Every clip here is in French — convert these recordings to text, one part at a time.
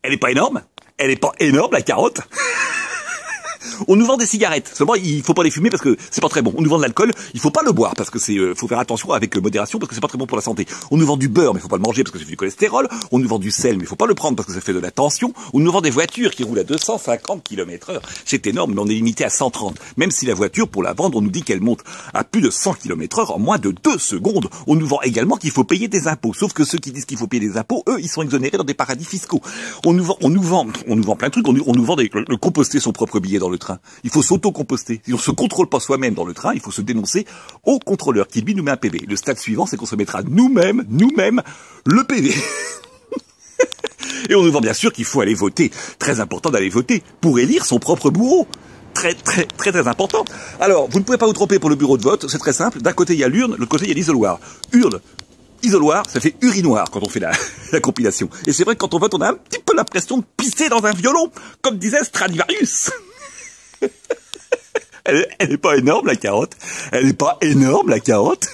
Elle est pas énorme? Elle est pas énorme, la carotte? On nous vend des cigarettes. Seulement, il faut pas les fumer parce que c'est pas très bon. On nous vend de l'alcool. Il faut pas le boire parce que faut faire attention avec modération parce que c'est pas très bon pour la santé. On nous vend du beurre, mais il faut pas le manger parce que ça fait du cholestérol. On nous vend du sel, mais il faut pas le prendre parce que ça fait de la tension. On nous vend des voitures qui roulent à 250 km/h. C'est énorme, mais on est limité à 130. Même si la voiture, pour la vendre, on nous dit qu'elle monte à plus de 100 km/h en moins de 2 secondes. On nous vend également qu'il faut payer des impôts. Sauf que ceux qui disent qu'il faut payer des impôts, eux, ils sont exonérés dans des paradis fiscaux. On nous vend plein de trucs. On nous vend le composter son propre billet dans le train. Il faut s'auto-composter. Si on se contrôle pas soi-même dans le train, il faut se dénoncer au contrôleur qui lui nous met un PV. Le stade suivant, c'est qu'on se mettra nous-mêmes, le PV. Et on nous vend bien sûr qu'il faut aller voter. Très important d'aller voter pour élire son propre bourreau. Très important. Alors, vous ne pouvez pas vous tromper pour le bureau de vote, c'est très simple. D'un côté, il y a l'urne, de l'autre côté, il y a l'isoloir. Urne, isoloir, ça fait urinoir quand on fait la compilation. Et c'est vrai que quand on vote, on a un petit peu l'impression de pisser dans un violon, comme disait Stradivarius. Elle est pas énorme, la carotte. Elle est pas énorme, la carotte.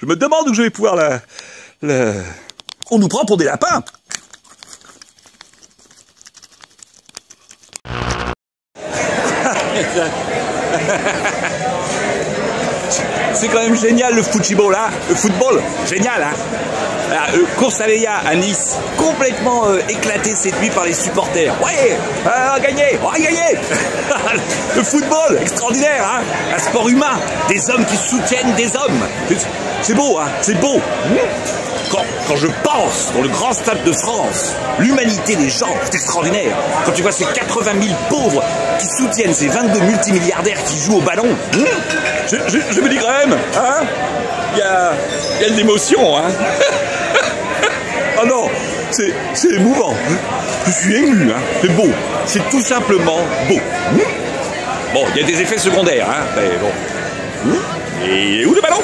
Je me demande où je vais pouvoir On nous prend pour des lapins. C'est quand même génial le football, hein. Le football, génial, hein. Course à Léa à Nice, complètement éclaté cette nuit par les supporters. Ouais, on a gagné. Le football, extraordinaire, hein. Un sport humain, des hommes qui soutiennent des hommes. C'est beau, hein, c'est beau. Quand je pense dans le grand stade de France, l'humanité des gens, c'est extraordinaire. Quand tu vois ces 80 000 pauvres qui soutiennent ces 22 multimilliardaires qui jouent au ballon, je me dis quand même, hein, il y a de l'émotion, hein. Oh non, c'est émouvant. Je suis ému, hein. C'est beau. C'est tout simplement beau. Bon, il y a des effets secondaires, hein, mais bon. Et où le ballon?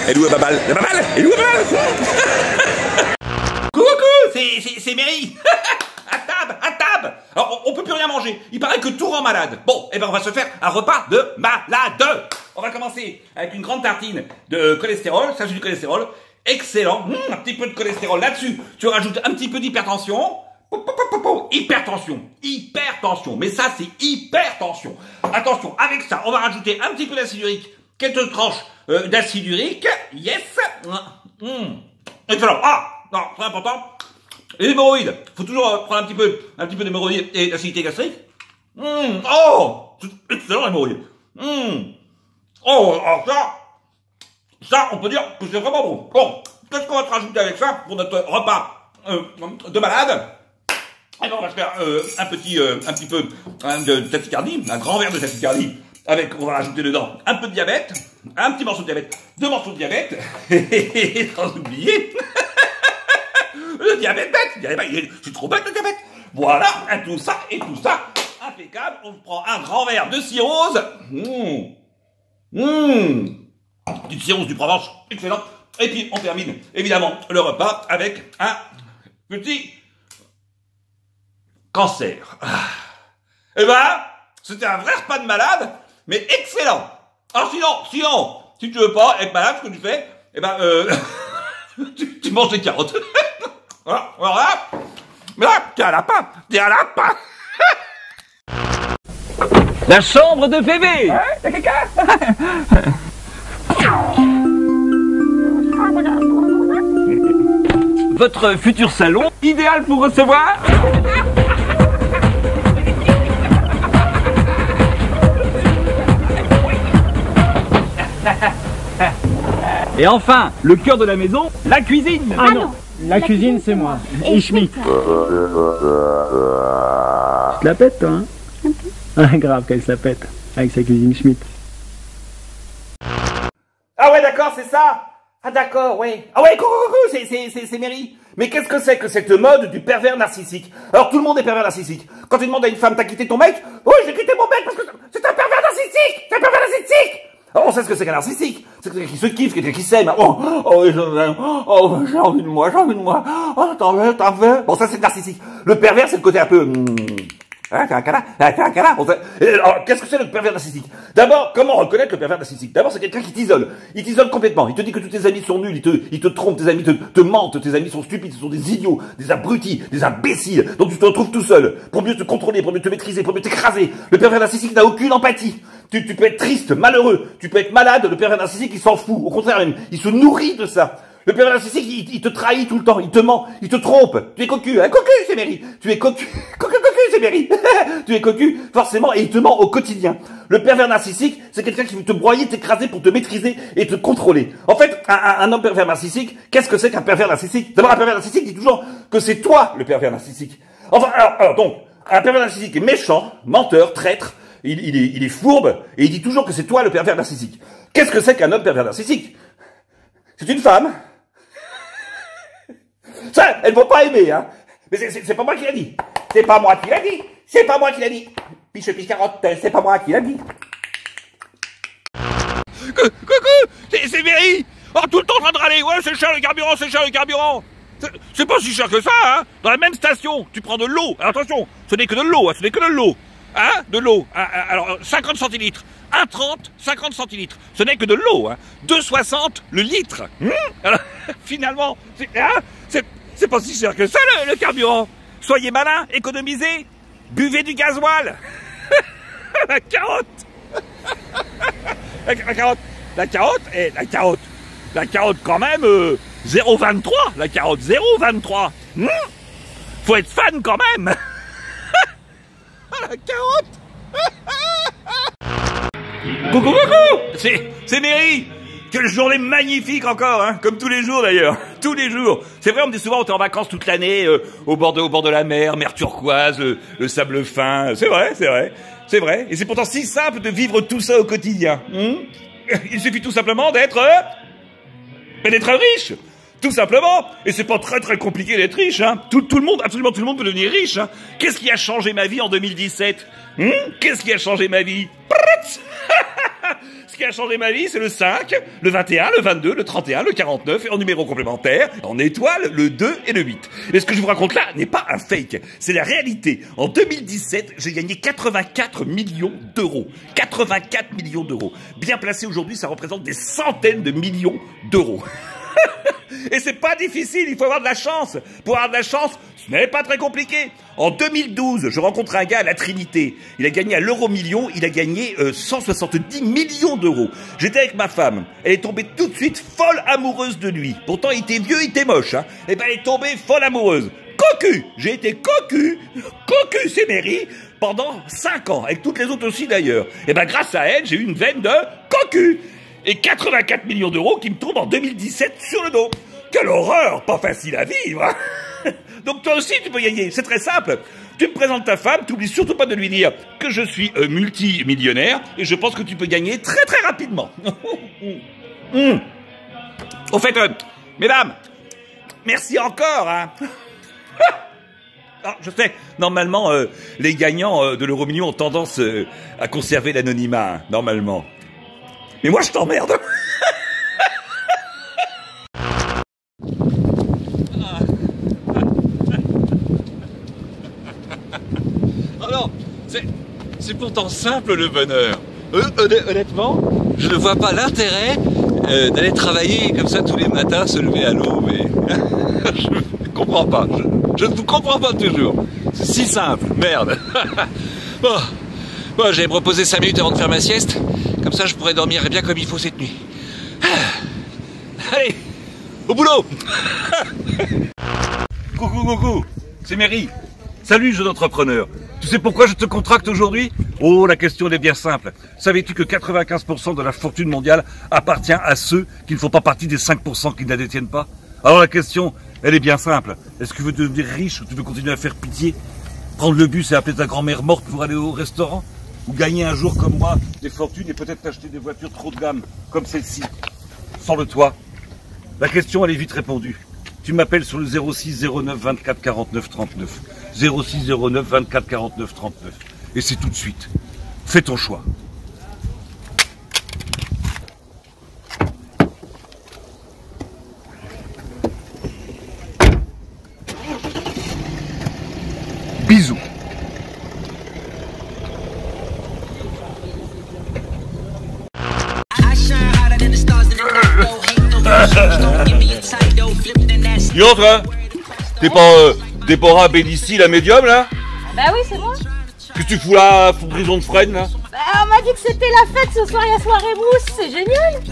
Elle est où la baballe? La baballe? Elle est où la baballe? Coucou, c'est Mary. À table. Alors, on peut plus rien manger. Il paraît que tout rend malade. Bon, eh ben on va se faire un repas de malade. On va commencer avec une grande tartine de cholestérol. Ça, c'est du cholestérol. Excellent. Un petit peu de cholestérol là-dessus. Tu rajoutes un petit peu d'hypertension. Hypertension. Mais ça, c'est hypertension. Attention, avec ça, on va rajouter un petit peu d'acide urique. Quelques tranches d'acide urique. Yes. Excellent. Ah, non, très important. Les hémorroïdes. Faut toujours prendre un petit peu d'hémorroïdes et d'acidité gastrique. Oh, excellent l'hémorroïde. Oh, alors ça, on peut dire que c'est vraiment bon. Bon, qu'est-ce qu'on va te rajouter avec ça pour notre repas de malade? Et ben, on va se faire un petit peu de tachycardie, un grand verre de tachycardie. Avec, on va rajouter dedans un peu de diabète, un petit morceau de diabète, 2 morceaux de diabète, et sans oublier le diabète bête. C'est trop bête le diabète. Voilà, tout ça, impeccable. On prend un grand verre de cirrhose. Petite cirrhose du Provence, excellent. Et puis on termine évidemment le repas avec un petit cancer. Eh ben, c'était un vrai repas de malade, mais excellent. Alors sinon, si tu veux pas être malade, ce que tu fais, eh ben, tu manges des carottes. Voilà. Mais là, t'es un lapin. La chambre de bébé. Y'a quelqu'un? Votre futur salon, idéal pour recevoir. Et enfin, le cœur de la maison, la cuisine. Ah non, la cuisine c'est moi, Ishmi. Tu la pètes toi, hein? Ah, grave qu'elle se la pète, avec sa cuisine Schmitt. Ah ouais, d'accord, c'est ça. Ah d'accord, ouais. Ah ouais, coucou, c'est Mary. Mais qu'est-ce que c'est que cette mode du pervers narcissique? Alors tout le monde est pervers narcissique. Quand tu demandes à une femme, t'as quitté ton mec? Oui, j'ai quitté mon mec parce que c'est un pervers narcissique. C'est un pervers narcissique. Alors, on sait ce que c'est qu'un narcissique. C'est quelqu'un qui se kiffe, quelqu'un qui s'aime. Oh, j'ai envie de moi. Oh, t'en veux. Bon, ça c'est le narcissique. Le pervers, c'est le côté un peu... Hein, t'es un canard, t'es un canard. Alors, qu'est-ce que c'est le pervers narcissique? D'abord, comment reconnaître le pervers narcissique? D'abord, c'est quelqu'un qui t'isole. Il t'isole complètement. Il te dit que tous tes amis sont nuls, il te trompe, tes amis te mentent, tes amis sont stupides, ce sont des idiots, des abrutis, des imbéciles. Donc tu te retrouves tout seul, pour mieux te contrôler, pour mieux te maîtriser, pour mieux t'écraser. Le pervers narcissique n'a aucune empathie. Tu peux être triste, malheureux, tu peux être malade, le pervers narcissique, il s'en fout. Au contraire même, il se nourrit de ça. Le pervers narcissique, il te trahit tout le temps, il te ment, il te trompe. Tu es cocu, hein, cocu, c'est Mary. Tu es cocu, cocu, c'est Mary. Tu es cocu, forcément, et il te ment au quotidien. Le pervers narcissique, c'est quelqu'un qui veut te broyer, t'écraser pour te maîtriser et te contrôler. En fait, un homme pervers narcissique, qu'est-ce que c'est qu'un pervers narcissique? D'abord, un pervers narcissique dit toujours que c'est toi le pervers narcissique. Enfin, alors donc, un pervers narcissique est méchant, menteur, traître, il est fourbe, et il dit toujours que c'est toi le pervers narcissique. Qu'est-ce que c'est qu'un homme pervers narcissique? C'est une femme. Ça, elle ne va pas aimer, hein. Mais c'est pas moi qui l'a dit. C'est pas moi qui l'a dit. C'est pas moi qui l'a dit. Piche carotte, c'est pas moi qui l'a dit. Coucou, c'est Mary. Oh, tout le temps en train de râler. Ouais, c'est cher le carburant, c'est cher le carburant. C'est pas si cher que ça, hein. Dans la même station, tu prends de l'eau. Attention, ce n'est que de l'eau, hein, ce n'est que de l'eau. Hein, de l'eau. Alors, 50 centilitres. 1,30, 50 centilitres. Ce n'est que de l'eau, hein. 2,60 le litre. Alors, finalement, c'est pas si cher que ça, le carburant. Soyez malins, économisez. Buvez du gasoil. La carotte. La carotte quand même, 0,23. La carotte, 0,23. Faut être fan quand même. La carotte. Coucou, c'est Mary. Quelle journée magnifique encore, hein, comme tous les jours d'ailleurs, tous les jours. C'est vrai, on me dit souvent, t'es en vacances toute l'année, au bord de la mer turquoise, le sable fin. C'est vrai. Et c'est pourtant si simple de vivre tout ça au quotidien. Il suffit tout simplement d'être riche. Tout simplement. Et c'est pas très compliqué d'être riche, hein. Tout le monde, absolument tout le monde peut devenir riche, hein. Qu'est-ce qui a changé ma vie en 2017? Qu'est-ce qui a changé ma vie? Ce qui a changé ma vie, c'est le 5, le 21, le 22, le 31, le 49, et en numéro complémentaire, en étoile, le 2 et le 8. Mais ce que je vous raconte là n'est pas un fake, c'est la réalité. En 2017, j'ai gagné 84 millions d'euros. 84 millions d'euros. Bien placé aujourd'hui, ça représente des centaines de millions d'euros. Et c'est pas difficile, il faut avoir de la chance. Pour avoir de la chance, ce n'est pas très compliqué. En 2012, je rencontre un gars à la Trinité. Il a gagné à l'euro-million, il a gagné 170 millions d'euros. J'étais avec ma femme. Elle est tombée tout de suite folle amoureuse de lui. Pourtant, il était vieux, il était moche, hein. Et ben, elle est tombée folle amoureuse. Cocu! J'ai été cocu, c'est Mary, pendant 5 ans, avec toutes les autres aussi d'ailleurs. Et ben, grâce à elle, j'ai eu une veine de cocu. Et 84 millions d'euros qui me tombent en 2017 sur le dos. Quelle horreur, pas facile à vivre. Donc toi aussi tu peux gagner, c'est très simple. Tu me présentes ta femme, t'oublies surtout pas de lui dire que je suis multimillionnaire et je pense que tu peux gagner très rapidement. Au fait, mesdames, merci encore, hein. Alors, je sais, normalement, les gagnants de l'euro-million ont tendance à conserver l'anonymat, hein, normalement. Mais moi, je t'emmerde. Alors, c'est pourtant simple le bonheur. Honnêtement, je ne vois pas l'intérêt d'aller travailler comme ça tous les matins, se lever à l'aube. Mais je ne comprends pas. Je ne vous comprends pas toujours. C'est si simple, merde. Bon, j'allais me reposer 5 minutes avant de faire ma sieste. Comme ça, je pourrais dormir bien comme il faut cette nuit. Allez, au boulot. Coucou, c'est Mary. Salut, jeune entrepreneur. Tu sais pourquoi je te contracte aujourd'hui? Oh, la question elle est bien simple. Savais-tu que 95% de la fortune mondiale appartient à ceux qui ne font pas partie des 5% qui ne la détiennent pas? Alors la question, elle est bien simple. Est-ce que tu veux devenir riche ou tu veux continuer à faire pitié? Prendre le bus et appeler ta grand-mère morte pour aller au restaurant? Ou gagner un jour comme moi des fortunes et peut-être t'acheter des voitures trop de gamme, comme celle-ci, sans le toit? La question, elle est vite répondue. Tu m'appelles sur le 06 09 24 49 39. 06 09 24 49 39. Et c'est tout de suite. Fais ton choix. Bisous. Dis donc, toi, t'es pas Déborah Bellissi, la médium, là? Bah oui, c'est moi. Qu'est-ce que tu fous là, Fougrison de Fresne, là? Bah on m'a dit que c'était la fête ce soir, il y a soirée mousse, c'est génial.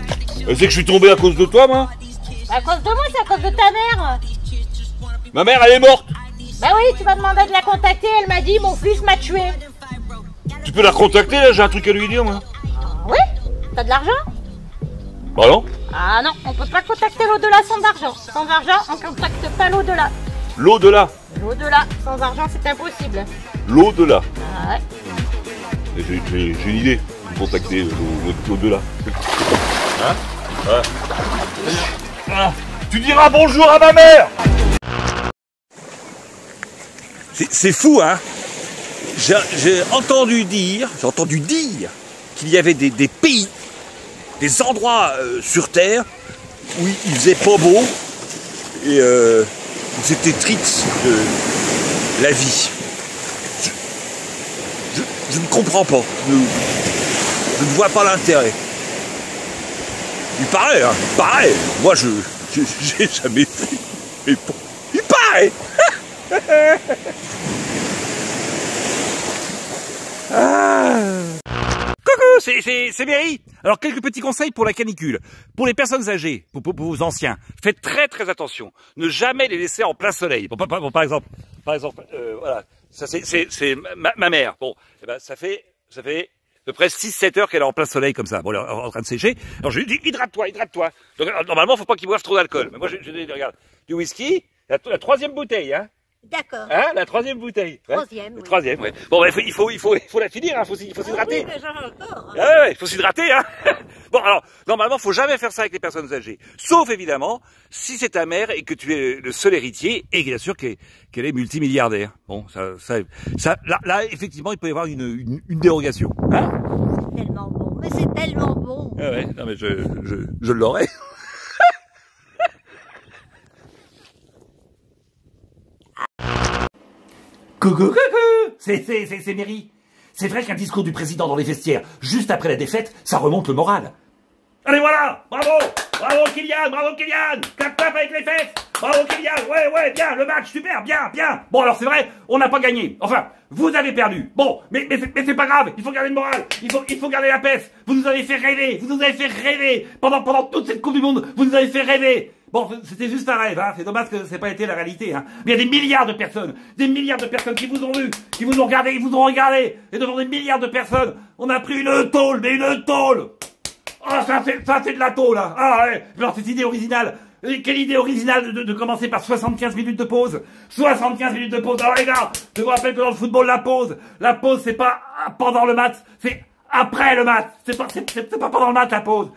C'est que je suis tombé à cause de toi, moi? À cause de moi, c'est à cause de ta mère. Ma mère, elle est morte. Bah oui, tu m'as demandé de la contacter, elle m'a dit mon fils m'a tué. Tu peux la contacter, là, j'ai un truc à lui dire, moi. Oui? T'as de l'argent? Bah non. Ah non, on peut pas contacter l'au-delà sans argent. Sans argent, on contacte pas l'au-delà. L'au-delà. L'au-delà, sans argent, c'est impossible. L'au-delà. Ah ouais. J'ai une idée, de contacter l'au-delà. Hein? Ouais. Ah, tu diras bonjour à ma mère! C'est fou, hein. J'ai entendu dire qu'il y avait des pays, des endroits sur Terre où il faisait pas beau et où c'était triste de la vie. Je ne comprends pas. Je ne vois pas l'intérêt. Il paraît, hein. Il paraît. Moi, j'ai jamais fait. Mais bon, il paraît. Coucou, c'est Berry. Alors, quelques petits conseils pour la canicule. Pour les personnes âgées, pour vos anciens, faites très très attention. Ne jamais les laisser en plein soleil. Bon, par exemple, voilà, ça c'est ma mère. Bon, eh ben, ça fait à peu près 6-7 heures qu'elle est en plein soleil comme ça. Bon, elle est en train de sécher. Alors, je lui dis, hydrate-toi. Donc, normalement, faut pas qu'il boive trop d'alcool. Mais moi, je dis, regarde, du whisky, la troisième bouteille, hein. D'accord. Hein, la troisième bouteille. Troisième, oui. Troisième, ouais. Bon, bah, il faut la finir, hein. Faut s'hydrater. Oui, mais j'en ai encore. Ouais, il faut s'hydrater, hein. Bon, alors, normalement, faut jamais faire ça avec les personnes âgées. Sauf, évidemment, si c'est ta mère et que tu es le seul héritier et bien sûr qu'elle est multimilliardaire. Bon, là, effectivement, il peut y avoir une dérogation. Hein? C'est tellement bon, mais c'est tellement bon. Ah ouais, non, mais je l'aurais. Coucou, c'est Mary. C'est vrai qu'un discours du président dans les vestiaires, juste après la défaite, ça remonte le moral. Allez, voilà. Bravo Kylian. Clap avec les fesses. Bravo Kylian. Ouais, bien, le match, super, bien. Bon, alors c'est vrai, on n'a pas gagné. Enfin, vous avez perdu. Bon, mais c'est pas grave, il faut garder le moral. Il faut garder la pêche. Vous nous avez fait rêver. Pendant toute cette Coupe du Monde, vous nous avez fait rêver. Bon, c'était juste un rêve, hein. C'est dommage que c'est pas été la réalité, hein. Mais il y a des milliards de personnes qui vous ont vu, qui vous ont regardé, et devant des milliards de personnes, on a pris une tôle. Oh, ça c'est de la tôle, hein. Ah ouais, alors cette idée originale. Quelle idée originale de commencer par 75 minutes de pause. 75 minutes de pause. Alors les gars, je vous rappelle que dans le football, la pause, c'est pas pendant le match, c'est après le match. C'est pas pendant le match, la pause.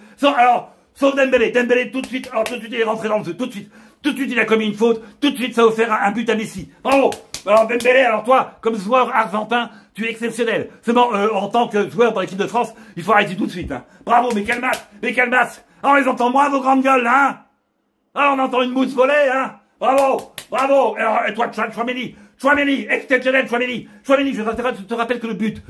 Sauf Dembélé, tout de suite, il est rentré dans le jeu, tout de suite, il a commis une faute, tout de suite, ça a offert un but à Messi. Bravo! Alors Dembélé, alors toi, comme joueur argentin, tu es exceptionnel. Seulement, en tant que joueur dans l'équipe de France, il faut arrêter tout de suite, hein. Bravo, mais quel match! Alors, on les entend moins, vos grandes gueules, hein? Ah, on entend une mousse voler, hein? Bravo! Alors, et toi, Chouameni, exceptionnel, Chouameni, je te rappelle que le but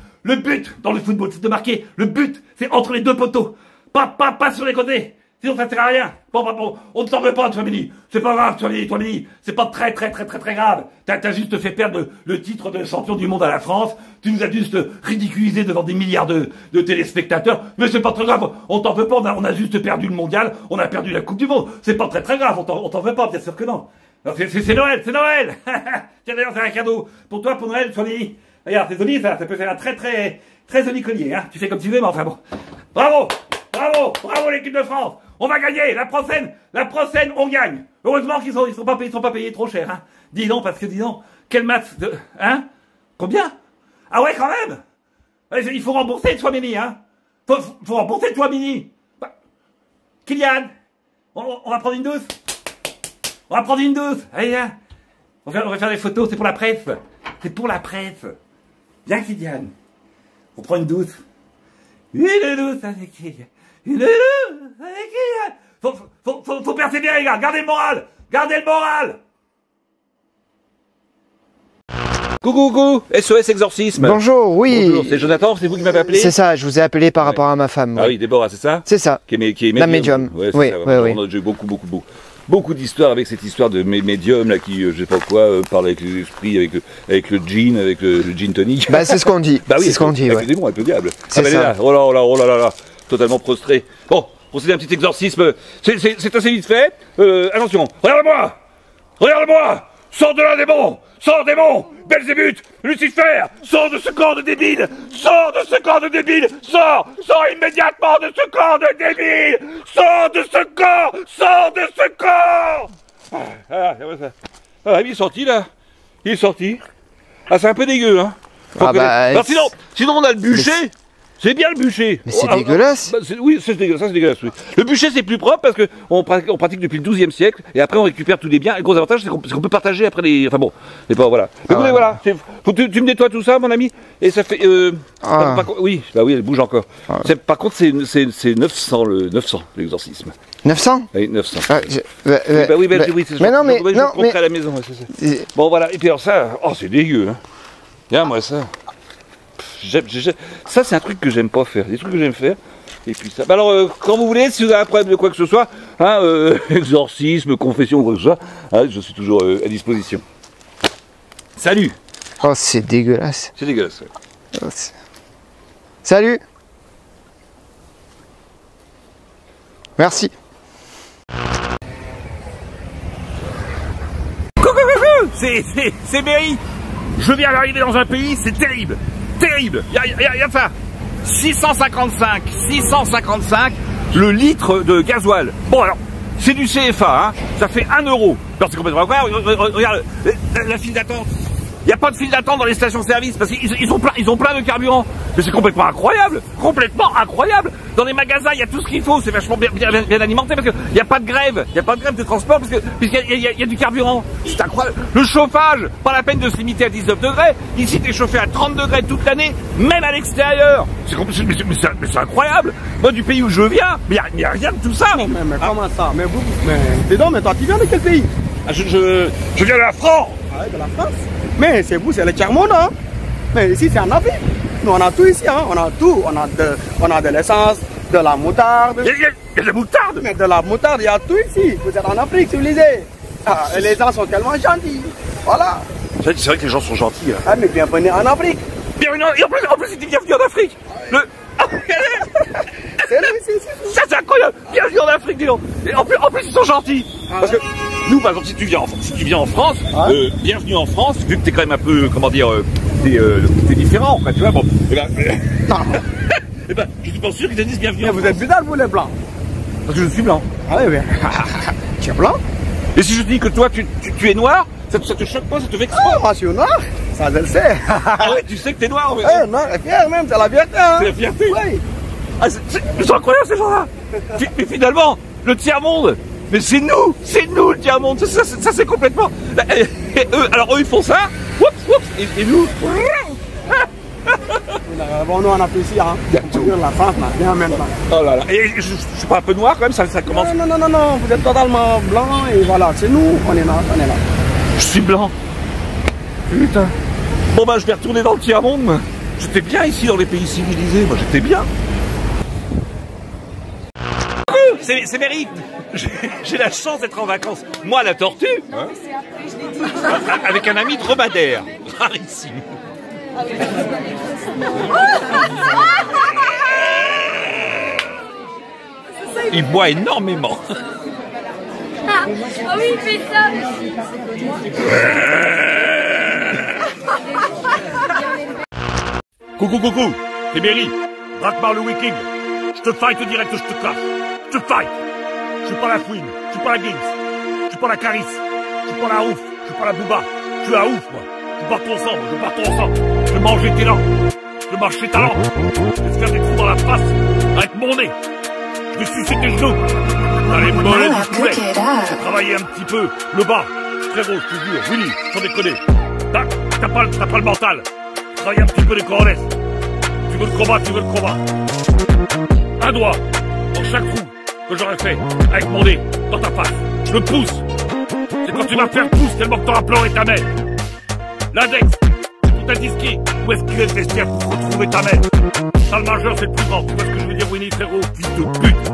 dans le football, c'est de marquer, le but, c'est entre les deux poteaux. Pas sur les côtés. Sinon, ça sert à rien. Bon, on ne t'en veut pas, Chouameni. C'est pas grave, Chouameni. C'est pas très grave. T'as juste fait perdre le titre de champion du monde à la France. Tu nous as juste ridiculisé devant des milliards de téléspectateurs. Mais c'est pas très grave. On t'en veut pas. On a juste perdu le mondial. On a perdu la Coupe du Monde. C'est pas très grave. On t'en veut pas, bien sûr que non. C'est Noël. Tiens, d'ailleurs, c'est un cadeau. Pour toi, pour Noël, Chouameni. Regarde, c'est joli, ça. Ça peut faire un très joli collier, hein. Tu fais comme tu veux, mais enfin bon. Bravo l'équipe de France. On va gagner. La prochaine, on gagne. Heureusement qu'ils sont pas payés trop cher, hein. Dis donc, quel match de, hein? Combien? Ah ouais, quand même. Il faut rembourser Chouameni, hein. Faut rembourser Chouameni. Kylian, on va prendre une douce. Allez, hein. On va faire des photos, c'est pour la presse. Viens, Kylian. On prend une douce. Une douce avec Kylian. Faut persévérer, les gars. Gardez le moral. Coucou, SOS Exorcisme. Bonjour, oui. Bonjour, c'est Jonathan, c'est vous qui m'avez appelé? C'est ça, je vous ai appelé par rapport à ma femme. Ah oui, Déborah, c'est ça? C'est ça. Qui est la médium. Ouais, oui, ça, oui. J'ai beaucoup. beaucoup d'histoires avec cette histoire de médium là qui, je sais pas quoi, parle avec les esprits, avec le djinn, avec le gin tonic. Bah c'est ce qu'on dit. Bah oui, c'est ce qu'on dit. Avec Ouais. le démon, avec le diable. C'est elle est ça. là. Oh là, oh là, oh là là là. Totalement prostré. Bon, procéder à un petit exorcisme. C'est assez vite fait. Attention. Regarde-moi. Regarde-moi. Sors de là, démon. Sors, démon. Belzébuth. Lucifer. Sors de ce corps de débile. Sors de ce corps de débile. Sors. Sors immédiatement de ce corps de débile. Sors de ce corps. Sors de ce corps. Il est sorti, là. Il est sorti. Ah, c'est un peu dégueu, hein. Ah bah, Alors, sinon, on a le bûcher. C'est bien le bûcher. Mais c'est dégueulasse. Oui, c'est dégueulasse, ça c'est dégueulasse, oui. Le bûcher c'est plus propre parce que on pratique depuis le 12e siècle et après on récupère tous les biens. Et le gros avantage c'est qu'on peut partager après les... Enfin bon, mais pas voilà. Mais ouais. voilà, tu me nettoies tout ça mon ami et ça fait... oui, bah oui, elle bouge encore. Par contre c'est 900 l'exorcisme. 900 Oui, 900. Ah, oui, mais non, mais... Je non, mais... à la maison. Bon voilà, et puis alors ça, oh c'est dégueu. Hein. Regarde-moi ça. Ça c'est un truc que j'aime pas faire, des trucs que j'aime faire. Et puis ça. Bah alors quand vous voulez, si vous avez un problème de quoi que ce soit, hein, exorcisme, confession ou quoi que ce soit, hein, je suis toujours à disposition. Salut. Oh c'est dégueulasse. C'est dégueulasse. Oh, salut. Merci. Coucou, c'est Berry. Je viens d'arriver dans un pays, c'est terrible. Terrible. Il y a ça. 655 le litre de gasoil. Bon alors, c'est du CFA, hein. Ça fait 1 €. Alors c'est complètement incroyable. Regarde, la file d'attente. Il n'y a pas de file d'attente dans les stations-service parce qu'ils ont plein de carburant. Mais c'est complètement incroyable. Complètement incroyable. Dans les magasins, il y a tout ce qu'il faut. C'est vachement bien alimenté parce qu'il n'y a pas de grève. Il n'y a pas de grève de transport puisqu'il y a du carburant. C'est incroyable. Le chauffage, pas la peine de se limiter à 19 degrés. Ici, t'es chauffé à 30 degrés toute l'année, même à l'extérieur. Mais c'est incroyable. Moi, du pays où je viens, mais il n'y a rien de tout ça. Mais comment ça? Mais dis donc, mais toi, tu viens de quel pays? Je viens de la France. Ah, de la France? Mais c'est vous, c'est le tiers-monde, hein? Mais ici, c'est en Afrique. Nous, on a tout ici, hein? On a tout. On a de l'essence, de la moutarde. Il y a de la moutarde. Mais de la moutarde, il y a tout ici. Vous êtes en Afrique civilisée. Ah, et les gens sont tellement gentils. Voilà. C'est vrai que les gens sont gentils. Là. Ah, mais bienvenue en Afrique. Bienvenue et en plus, il dit bienvenue en Afrique. Ça, c'est incroyable. Bienvenue en Afrique, dis donc. Et en plus, ils sont gentils. Parce que nous, par exemple, si tu viens en France, bienvenue en France, vu que t'es quand même un peu, comment dire, t'es différent, quoi, tu vois, bon. Je suis pas sûr qu'ils te disent bienvenue en France. Vous êtes bizarre, vous, les blancs. Parce que je suis blanc. Ah oui, oui. Tu es blanc? Et si je te dis que toi, tu es noir, ça te choque pas, ça te vexe pas? Moi, je suis noir. Ça, je le sais. Ah ouais, tu sais que t'es noir, mais... Eh, non, fier même, c'est la fierté, hein. C'est la fierté. Oui. Ah, c'est incroyable ces gens-là. Mais finalement, le tiers-monde, mais c'est nous le tiers-monde. Ça c'est complètement. Alors eux ils font ça, et nous. Bon, nous on a fait ici, hein. La France, là, bien même temps. Oh là là. Et je suis pas un peu noir quand même, ça commence. Non, vous êtes totalement blanc et voilà, c'est nous, on est là. Je suis blanc. Putain. Bon bah je vais retourner dans le tiers-monde, moi. J'étais bien ici dans les pays civilisés, moi j'étais bien. C'est Mary. J'ai la chance d'être en vacances. Moi, la tortue, hein, avec un ami dromadaire. Rarissime. Il boit énormément. Ah oui, il fait ça. Coucou, c'est Mary. Drakmar le Viking. Je te fight direct, je te cache. Je te fight. Je suis pas la Queen, je suis pas la Gings, je suis pas la Caris, je suis pas la Ouf, je suis pas la Booba. Je suis la Ouf, moi. Je pars ton sang, je vais manger tes langues. Je vais marcher ta langue. Je vais te faire des trous dans la face avec mon nez. Je vais sucer tes genoux. T'as les mollets du poulet. Je vais travailler un petit peu le bas. Je suis très gros, je te jure. Willy, sans déconner. T'as pas le mental. Travaille un petit peu les coronets. Tu veux le combat. Un doigt dans chaque trou que j'aurais fait avec mon nez dans ta face. Le pouce, c'est quand tu vas faire pouce tellement que t'auras pleuré ta mère. L'index, c'est pour t'indiquer où est-ce qu'il est le vestiaire pour retrouver ta mère. T'as le majeur, c'est le plus grand. Tu vois ce que je veux dire, Winnie, frérot, fils de pute.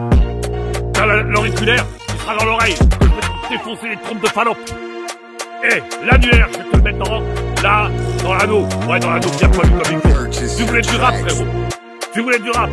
T'as l'auriculaire, il sera dans l'oreille. défoncer les trompes de Fallope. Eh, l'annuaire, je vais te le mettre là, dans l'anneau. Ouais, dans l'anneau bien poilu comme il faut. Tu voulais du rap, frérot. Tu voulais du rap.